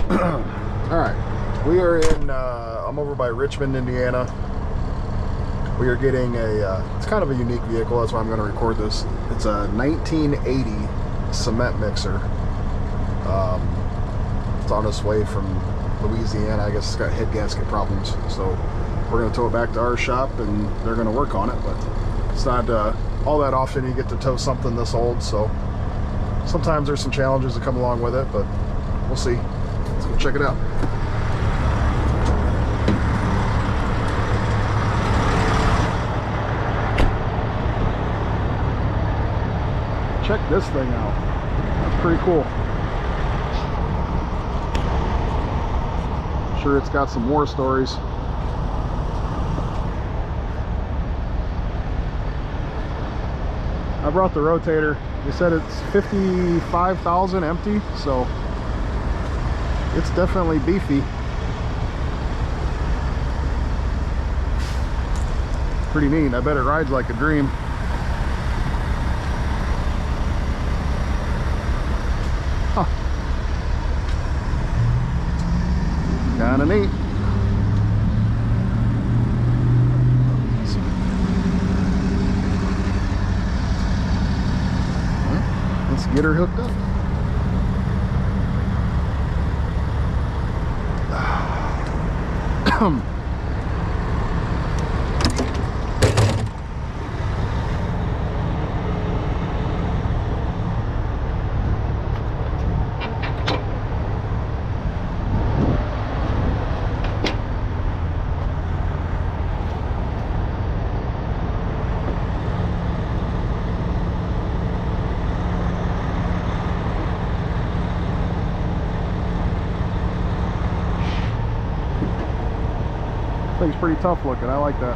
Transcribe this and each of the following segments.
All right, we are in, I'm over by Richmond, Indiana. We are getting it's kind of a unique vehicle, that's why I'm going to record this. It's a 1980 cement mixer. It's on its way from Louisiana. I guess it's got head gasket problems. So we're going to tow it back to our shop and they're going to work on it. But it's not all that often you get to tow something this old. So sometimes there's some challenges that come along with it, but we'll see. Let's go check it out. Check this thing out. That's pretty cool. I'm sure it's got some war stories. I brought the rotator. They said it's 55,000 empty, so it's definitely beefy. Pretty neat. I bet it rides like a dream. Huh. Kinda neat. Let's get her hooked up. Thing's pretty tough looking. I like that.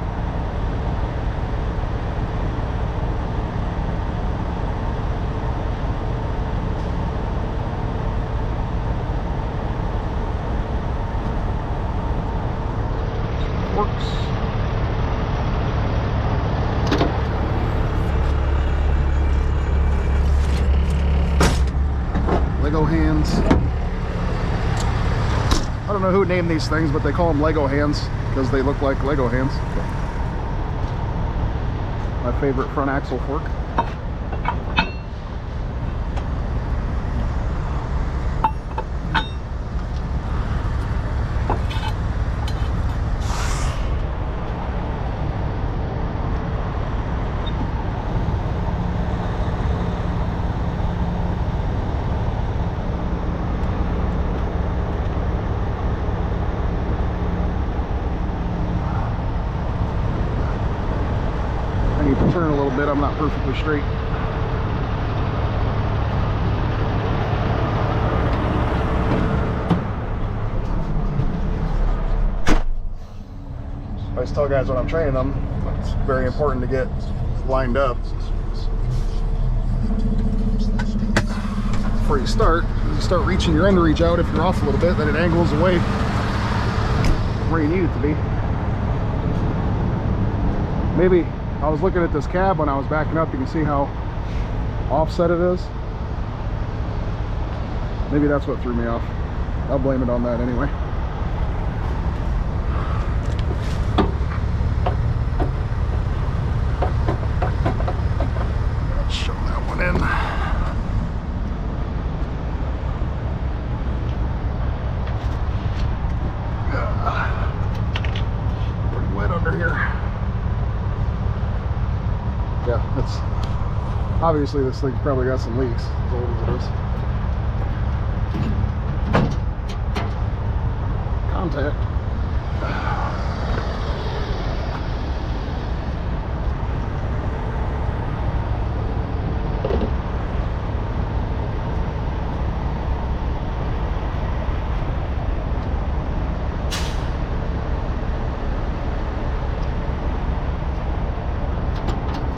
Works. Lego hands. I don't know who named these things, but they call them Lego hands because they look like Lego hands. My favorite front axle fork. Turn a little bit, I'm not perfectly straight. I always tell guys when I'm training them, it's very important to get lined up. Before you start reaching your under reach out. If you're off a little bit, then it angles away from where you need it to be. Maybe I was looking at this cab when I was backing up. You can see how offset it is. Maybe that's what threw me off. I'll blame it on that anyway. Let's show that one in. Pretty wet under here. Yeah, it's obviously this thing's probably got some leaks, as old as it is. Contact.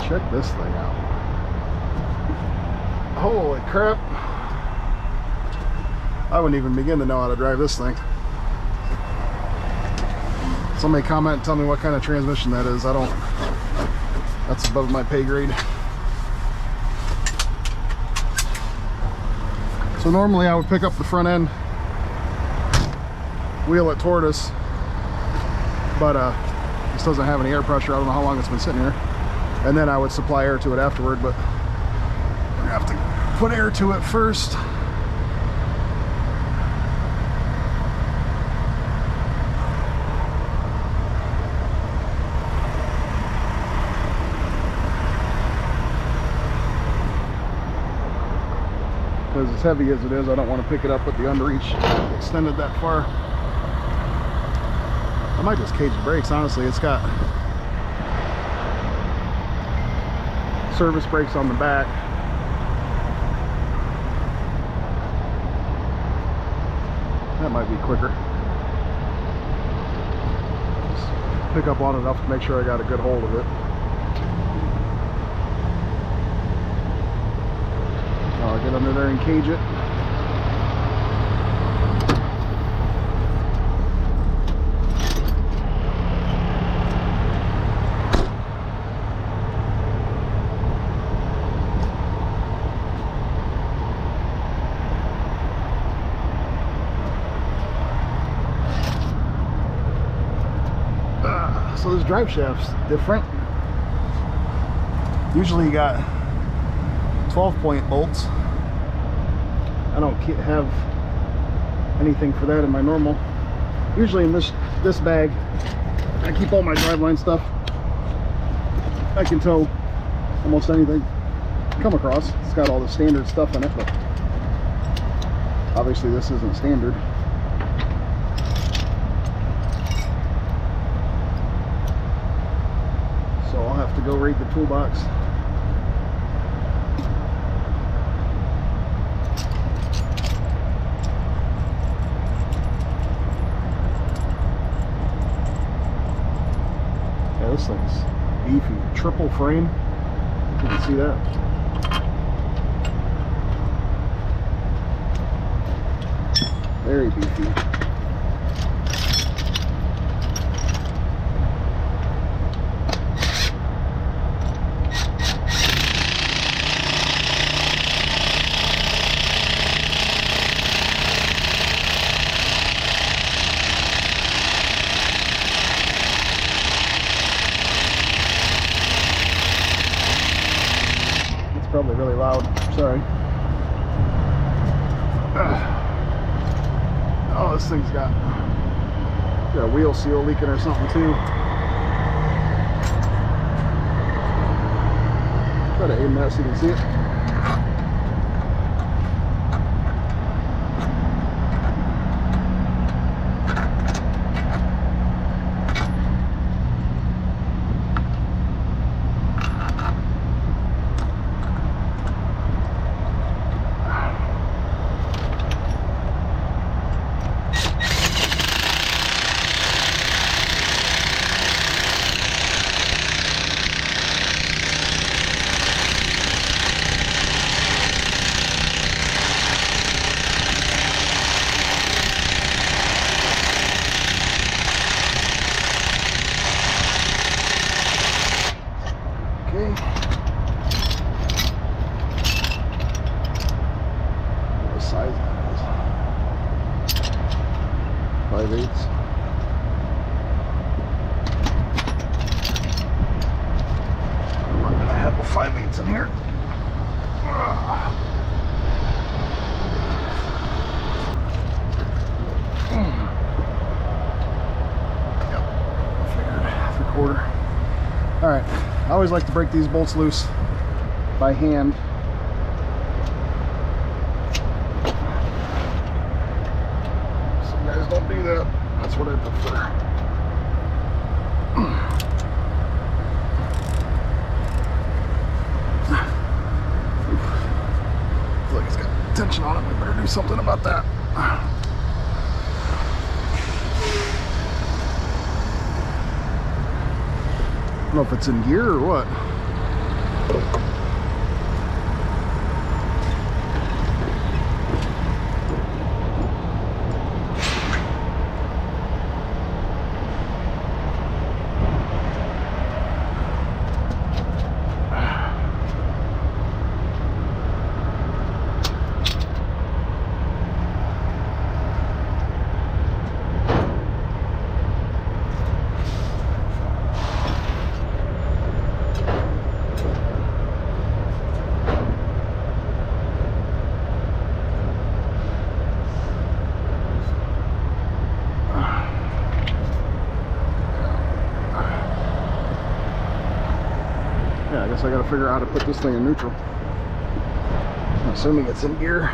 Check this thing out. Holy crap. I wouldn't even begin to know how to drive this thing. Somebody comment and tell me what kind of transmission that is. I don't, that's above my pay grade. So normally I would pick up the front end wheel it toward us, but this doesn't have any air pressure. I don't know how long it's been sitting here. And then I would supply air to it afterward, but we're gonna have to put air to it first. Because as heavy as it is, I don't want to pick it up with the underreach extended that far. I might just cage the brakes, honestly. It's got service brakes on the back. That might be quicker. Just pick up on enough to make sure I got a good hold of it. I'll get under there and cage it. So this drive shaft's different. Usually you got 12-point bolts. I don't have anything for that in my normal. Usually in this bag, I keep all my Driveline stuff. I can tow almost anything I come across. It's got all the standard stuff in it, but obviously this isn't standard. So I'll have to go raid the toolbox. Yeah, this thing's beefy. Triple frame. You can see that. Very beefy. Probably really loud. Sorry. Oh, this thing's got a wheel seal leaking or something too. Try to aim that so you can see it. Size that is 5/8. I'm not gonna have a 5/8 in here. Yep, figured 3/4. All right, I always like to break these bolts loose by hand. Don't do that. That's what I prefer. Looks like it's got tension on it. We better do something about that. I don't know if it's in gear or what. guess I gotta figure out how to put this thing in neutral. I'm assuming it's in gear.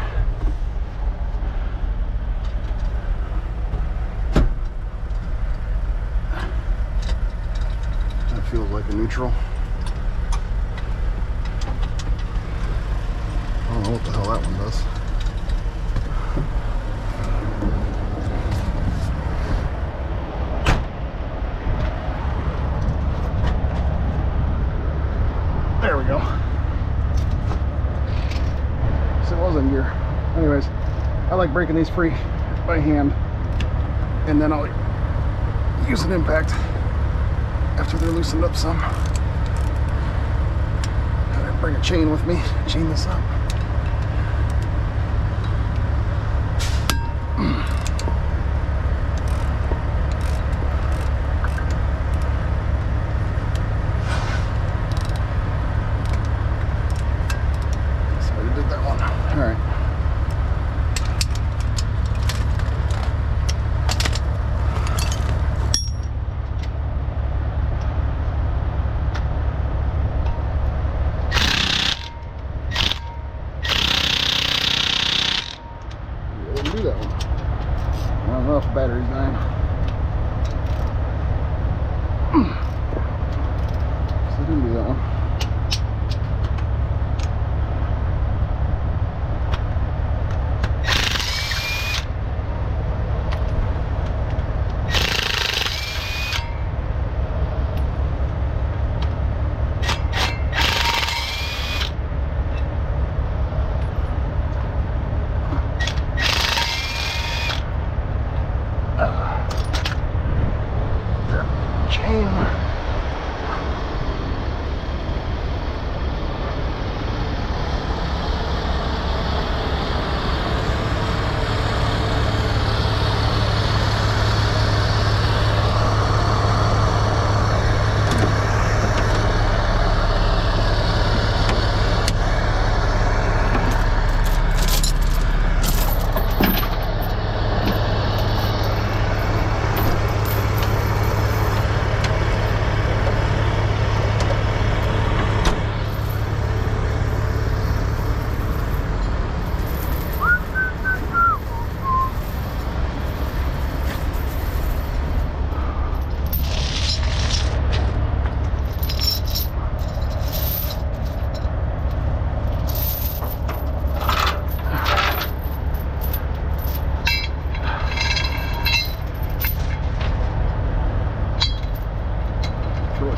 That feels like a neutral. I don't know what the hell that one does. There we go. So it was in gear. Anyways, I like breaking these free by hand, and then I'll use an impact after they're loosened up some. Gotta bring a chain with me, chain this up. Battery's dying. So I didn't do that one.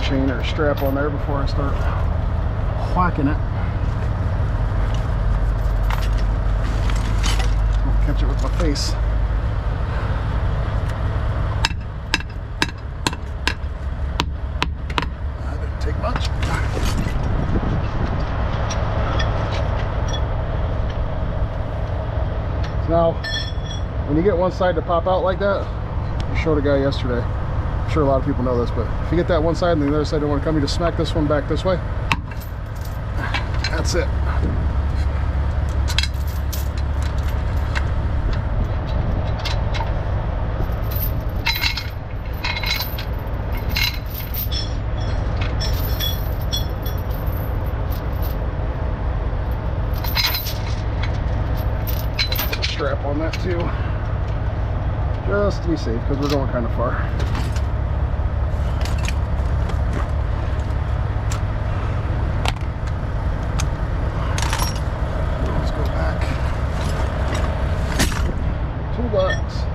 Chain or strap on there before I start whacking it. I'll catch it with my face. That didn't take much. Now, when you get one side to pop out like that, I showed a guy yesterday. I'm sure a lot of people know this, but if you get that one side and the other side don't want to come, you just smack this one back this way. That's it. Strap on that too, just to be safe, because we're going kind of far. $2.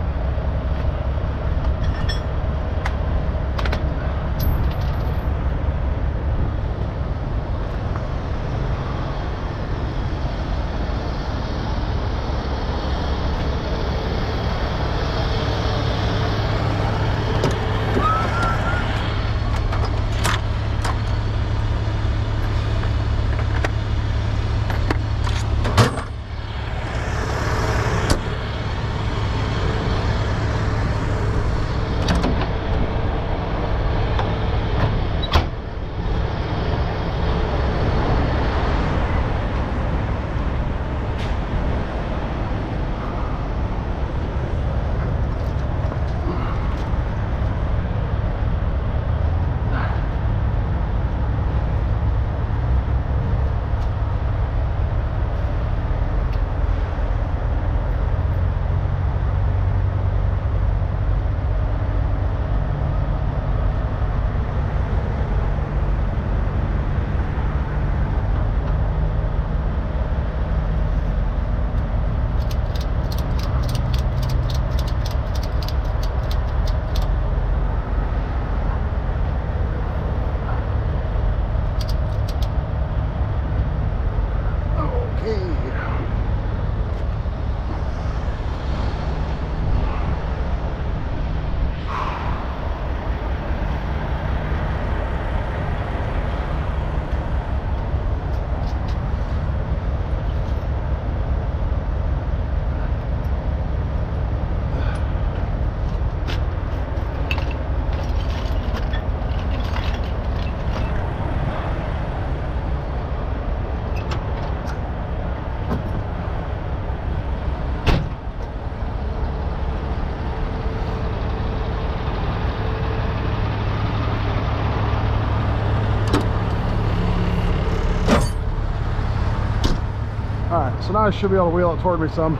So now I should be able to wheel it toward me some.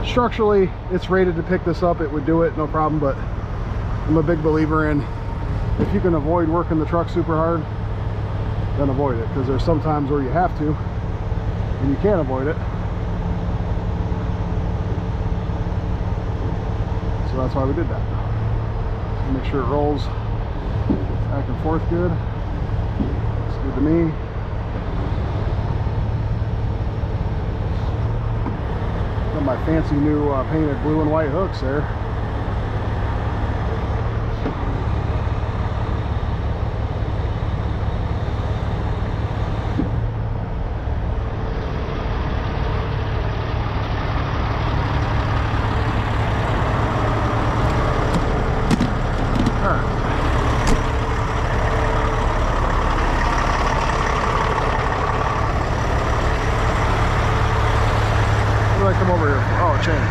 Structurally, it's rated to pick this up. It would do it, no problem, but I'm a big believer in if you can avoid working the truck super hard, then avoid it, because there's some times where you have to and you can't avoid it. So that's why we did that. So make sure it rolls back and forth good. Looks good to me. Got my fancy new painted blue and white hooks there. Come over here. Oh, chain.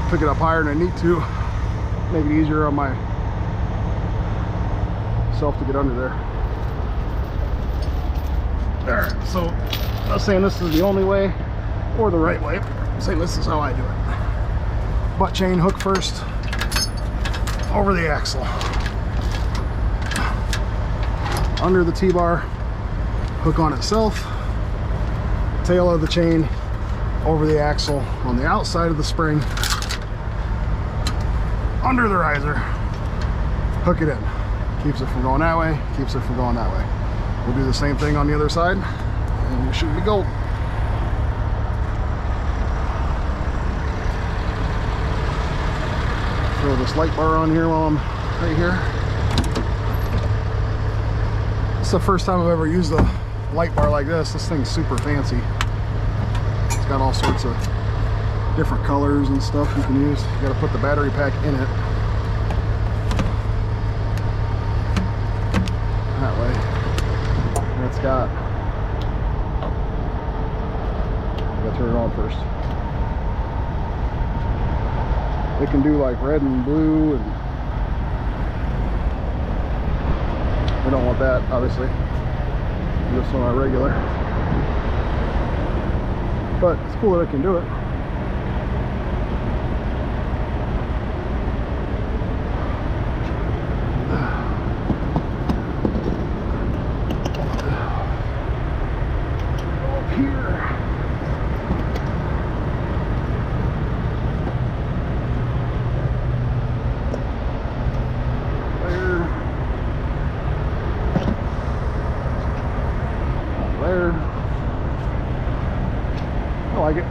Pick it up higher than I need to, make it easier on myself to get under there. Alright, so I'm not saying this is the only way or the right way. I'm saying this is how I do it. Butt chain hook first, over the axle, under the T-bar, hook on itself, tail of the chain over the axle on the outside of the spring, under the riser, hook it in. Keeps it from going that way, keeps it from going that way. We'll do the same thing on the other side, and we should be golden. Throw this light bar on here while I'm right here. It's the first time I've ever used a light bar like this. This thing's super fancy. It's got all sorts of different colors and stuff you can use. You got to put the battery pack in it. That way. And it's got, you got to turn it on first. It can do like red and blue, and we don't want that, obviously. This one our regular. But it's cool that it can do it. I like it.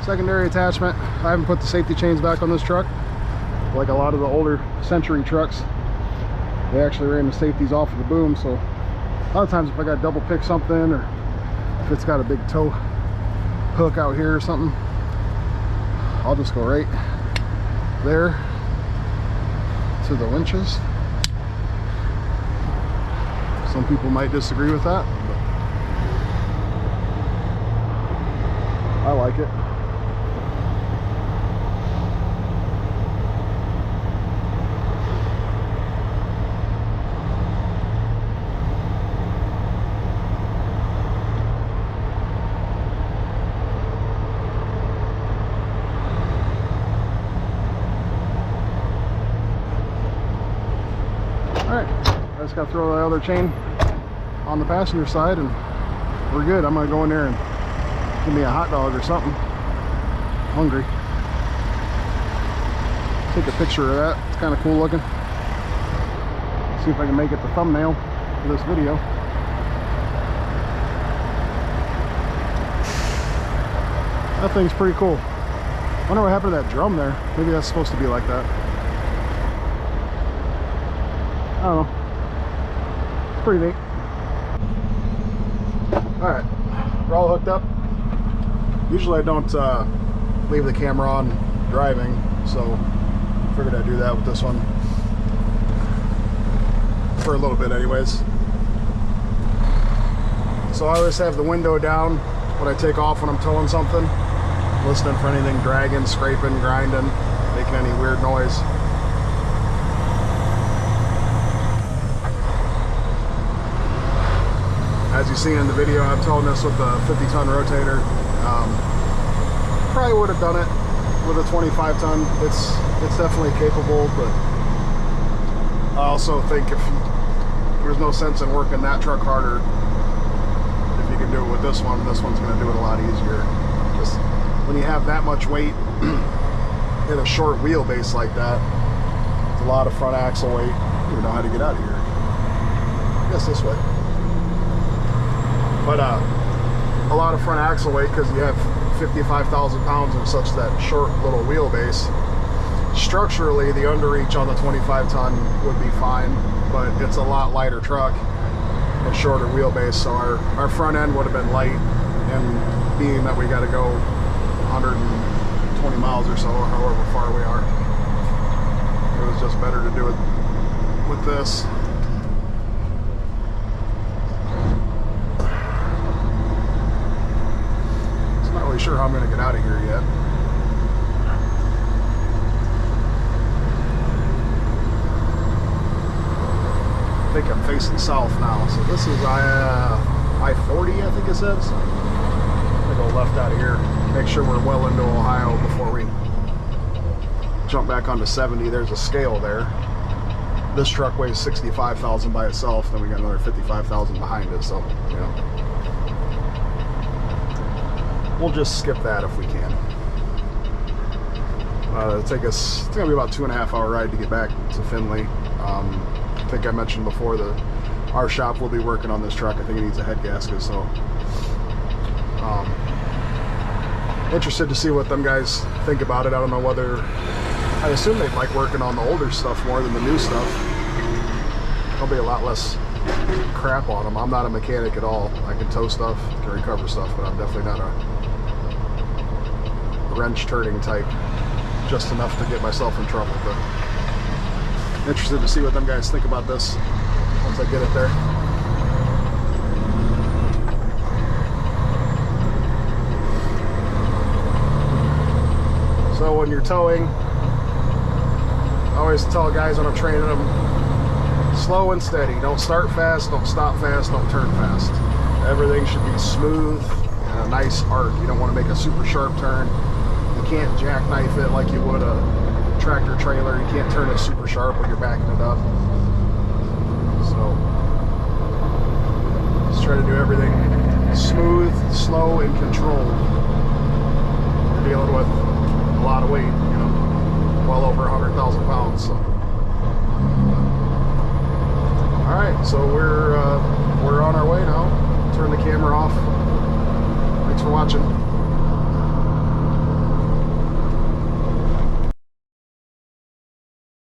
Secondary attachment. I haven't put the safety chains back on this truck. Like a lot of the older Century trucks, they actually ran the safeties off of the boom. So a lot of times if I got double pick something, or if it's got a big tow hook out here or something, I'll just go right there to the winches. Some people might disagree with that, but I like it. Alright, I just got to throw the other chain on the passenger side and we're good. I'm going to go in there and give me a hot dog or something. I'm hungry. Take a picture of that. It's kind of cool looking. See if I can make it the thumbnail for this video. That thing's pretty cool. Wonder what happened to that drum there. Maybe that's supposed to be like that. I don't know. It's pretty neat. Alright, we're all hooked up. Usually I don't leave the camera on driving, so I figured I'd do that with this one. For a little bit anyways. So I always have the window down when I take off when I'm towing something. Listening for anything dragging, scraping, grinding, making any weird noise. As you see in the video, I'm towing this with a 50-ton rotator. Probably would have done it with a 25-ton. It's definitely capable, but I also think there's no sense in working that truck harder if you can do it with this one. This one's going to do it a lot easier. Just when you have that much weight in a short wheelbase like that, it's a lot of front axle weight. I don't even know how to get out of here. I guess this way. But a lot of front axle weight because you have 55,000 pounds in such that short little wheelbase. Structurally, the underreach on the 25-ton would be fine, but it's a lot lighter truck and shorter wheelbase, so our front end would have been light, and being that we got to go 120 miles or so, or however far we are, it was just better to do it with this. I'm not really sure how I'm going to get out of here yet. I think I'm facing south now, so this is I-40, I think it says. I'm gonna go left out of here, make sure we're well into Ohio before we jump back onto 70. There's a scale there. This truck weighs 65,000 by itself, then we got another 55,000 behind it, so you know, we'll just skip that if we can. It's gonna be about 2.5 hour ride to get back to Findlay. I think I mentioned before that our shop will be working on this truck. I think it needs a head gasket, so interested to see what them guys think about it. I don't know whether, I assume they'd like working on the older stuff more than the new stuff. There'll be a lot less crap on them. I'm not a mechanic at all. I can tow stuff, can recover stuff, but I'm definitely not a wrench turning type, just enough to get myself in trouble. But interested to see what them guys think about this once I get it there. So when you're towing, I always tell guys when I'm training them, slow and steady. Don't start fast, don't stop fast, don't turn fast. Everything should be smooth and a nice arc. You don't want to make a super sharp turn. You can't jackknife it like you would a tractor trailer. You can't turn it super sharp when you're backing it up. So just try to do everything smooth, slow, and controlled. You're dealing with a lot of weight, you know, well over 100,000 pounds. So all right, so we're on our way now. Turn the camera off. Thanks for watching.